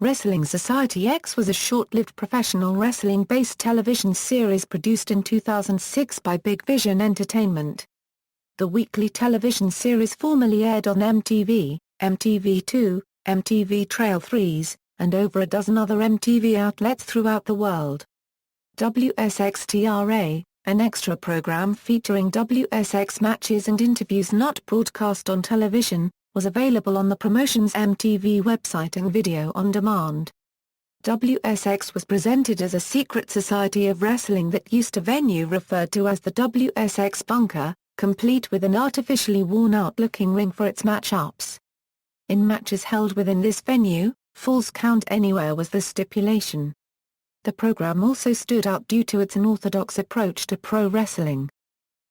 Wrestling Society X was a short-lived professional wrestling-based television series produced in 2006 by Big Vision Entertainment. The weekly television series formerly aired on MTV, MTV2, MTV Trail 3s, and over a dozen other MTV outlets throughout the world. WSX an extra program featuring WSX matches and interviews not broadcast on television, was available on the promotion's MTV website and video on demand. WSX was presented as a secret society of wrestling that used a venue referred to as the WSX Bunker, complete with an artificially worn-out-looking ring for its match-ups. In matches held within this venue, Falls Count Anywhere was the stipulation. The program also stood out due to its unorthodox approach to pro wrestling.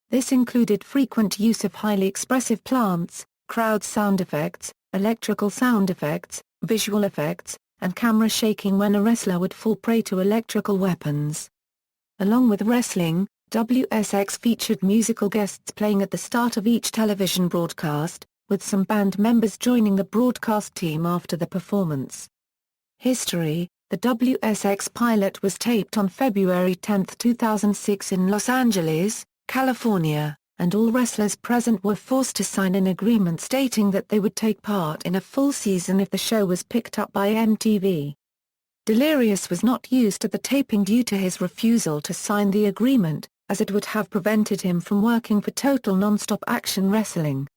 This included frequent use of highly expressive plants, crowd sound effects, electrical sound effects, visual effects, and camera shaking when a wrestler would fall prey to electrical weapons. Along with wrestling, WSX featured musical guests playing at the start of each television broadcast, with some band members joining the broadcast team after the performance. History: the WSX pilot was taped on February 10, 2006 in Los Angeles, California, and all wrestlers present were forced to sign an agreement stating that they would take part in a full season if the show was picked up by MTV. Delirious was not used at the taping due to his refusal to sign the agreement, as it would have prevented him from working for Total Nonstop Action Wrestling.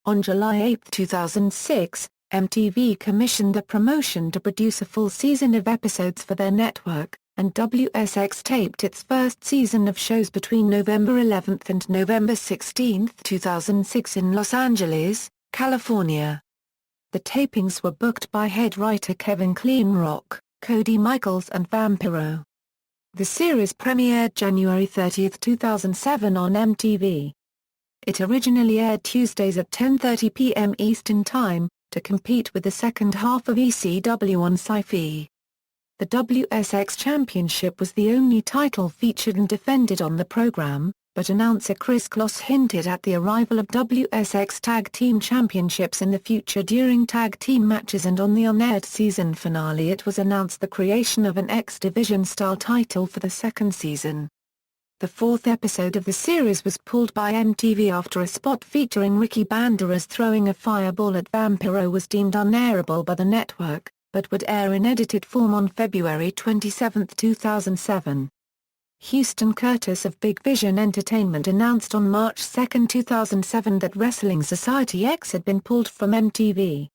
On July 8, 2006, MTV commissioned the promotion to produce a full season of episodes for their network, and WSX taped its first season of shows between November 11 and November 16, 2006 in Los Angeles, California. The tapings were booked by head writer Kevin Kleinrock, Cody Michaels and Vampiro. The series premiered January 30, 2007 on MTV. It originally aired Tuesdays at 10:30 p.m. Eastern Time, to compete with the second half of ECW on Sci-Fi. The WSX Championship was the only title featured and defended on the program, but announcer Chris Kloss hinted at the arrival of WSX Tag Team Championships in the future during tag team matches, and on the unaired season finale it was announced the creation of an X Division style title for the second season. The fourth episode of the series was pulled by MTV after a spot featuring Ricky Banderas throwing a fireball at Vampiro was deemed unairable by the network, but would air in edited form on February 27, 2007. Houston Curtis of Big Vision Entertainment announced on March 2, 2007 that Wrestling Society X had been pulled from MTV.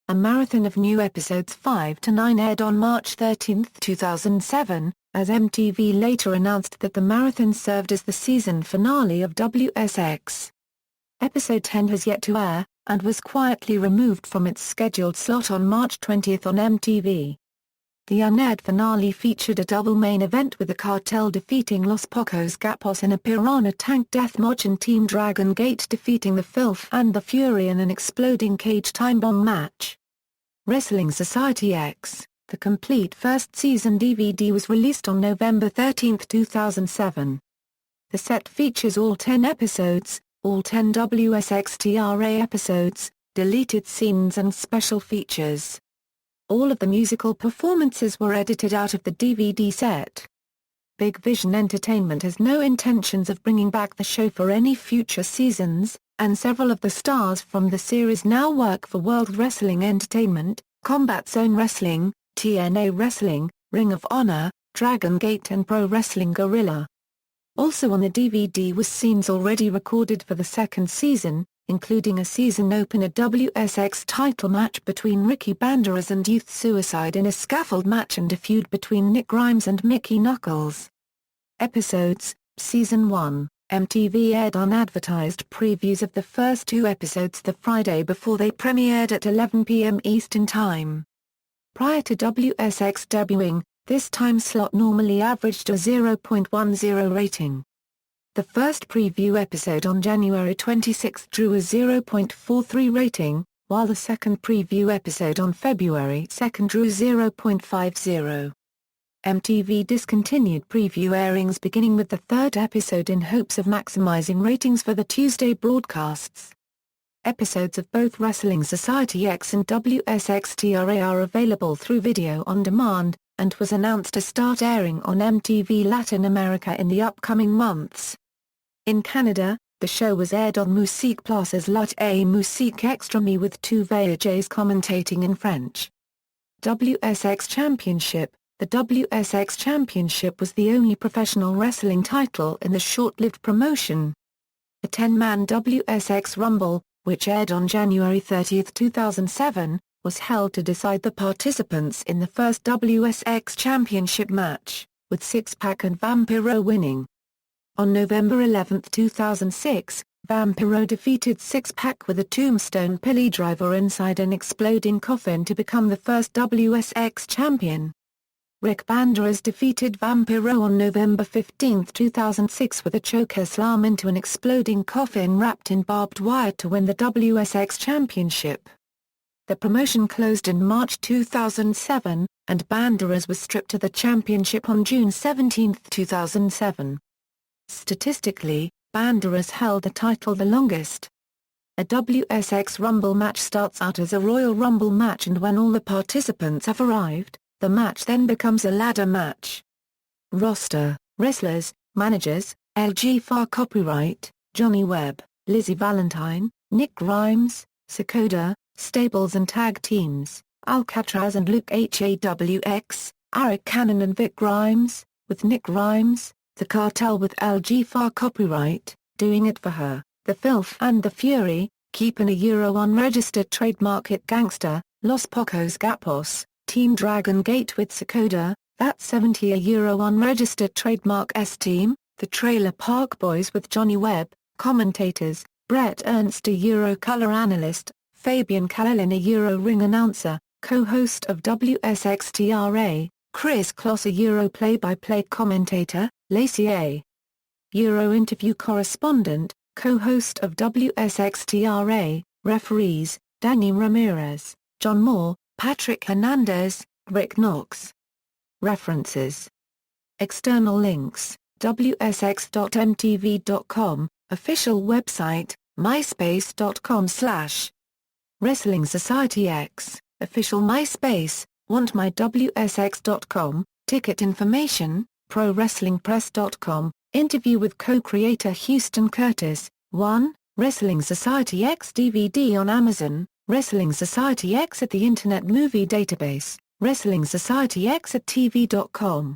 A marathon of new episodes 5 to 9 aired on March 13, 2007, as MTV later announced that the marathon served as the season finale of WSX. Episode 10 has yet to air, and was quietly removed from its scheduled slot on March 20 on MTV. The unaired finale featured a double main event with the Cartel defeating Los Pocos Gapos in a Piranha Tank deathmatch and Team Dragon Gate defeating the Filth and the Fury in an exploding cage time bomb match. Wrestling Society X, the complete first season DVD, was released on November 13, 2007. The set features all 10 episodes, all 10 WSX episodes, deleted scenes and special features. All of the musical performances were edited out of the DVD set. Big Vision Entertainment has no intentions of bringing back the show for any future seasons, and several of the stars from the series now work for World Wrestling Entertainment, Combat Zone Wrestling, TNA Wrestling, Ring of Honor, Dragon Gate and Pro Wrestling Guerrilla. Also on the DVD was scenes already recorded for the second season, including a season opener WSX title match between Ricky Banderas and Youth Suicide in a scaffold match and a feud between Nick Grimes and Mickey Knuckles. Episodes: Season 1, MTV aired unadvertised previews of the first 2 episodes the Friday before they premiered at 11 p.m. Eastern Time. Prior to WSX debuting, this time slot normally averaged a 0.10 rating. The first preview episode on January 26 drew a 0.43 rating, while the second preview episode on February 2 drew 0.50. MTV discontinued preview airings beginning with the third episode in hopes of maximizing ratings for the Tuesday broadcasts. Episodes of both Wrestling Society X and WSX TRA are available through video on demand, and was announced to start airing on MTV Latin America in the upcoming months. In Canada, the show was aired on Musique Plus Lot et Musique Extreme with two voyages commentating in French. WSX Championship. The WSX Championship was the only professional wrestling title in the short-lived promotion. A 10-man WSX Rumble, which aired on January 30, 2007, was held to decide the participants in the first WSX Championship match, with Six-Pack and Vampiro winning. On November 11, 2006, Vampiro defeated Six-Pack with a tombstone pilly driver inside an exploding coffin to become the first WSX champion. Rick Banderas defeated Vampiro on November 15, 2006 with a chokeslam into an exploding coffin wrapped in barbed wire to win the WSX Championship. The promotion closed in March 2007, and Banderas was stripped of the championship on June 17, 2007. Statistically, Banderas held the title the longest. A WSX Rumble match starts out as a Royal Rumble match, and when all the participants have arrived, the match then becomes a ladder match. Roster: wrestlers, managers, LG Far Copyright, Johnny Webb, Lizzie Valentine, Nick Grimes, Sakoda, Stables and Tag Teams, Alcatraz and Luke HAWX, Eric Cannon and Vic Grimes, with Nick Grimes, The Cartel with LG Far Copyright, Doing It For Her, The Filth and The Fury, Keepin' a unregistered trademark Hit Gangster, Los Pocos Gapos, Team Dragon Gate with Sakoda, That 70 a unregistered trademark S-Team, The Trailer Park Boys with Johnny Webb, commentators, Brett Ernst a color analyst, Fabian Kalelin a ring announcer, co-host of WSX TRA, Chris Kloss a play-by-play commentator, Lacey A. interview correspondent, co-host of WSX TRA, referees, Danny Ramirez, John Moore, Patrick Hernandez, Rick Knox. References. External links: wsx.mtv.com, official website, myspace.com/ Wrestling Society X, official MySpace, wantmywsx.com, ticket information, ProWrestlingPress.com, interview with co-creator Houston Curtis, 1, Wrestling Society X DVD on Amazon, Wrestling Society X at the Internet Movie Database, Wrestling Society X at TV.com.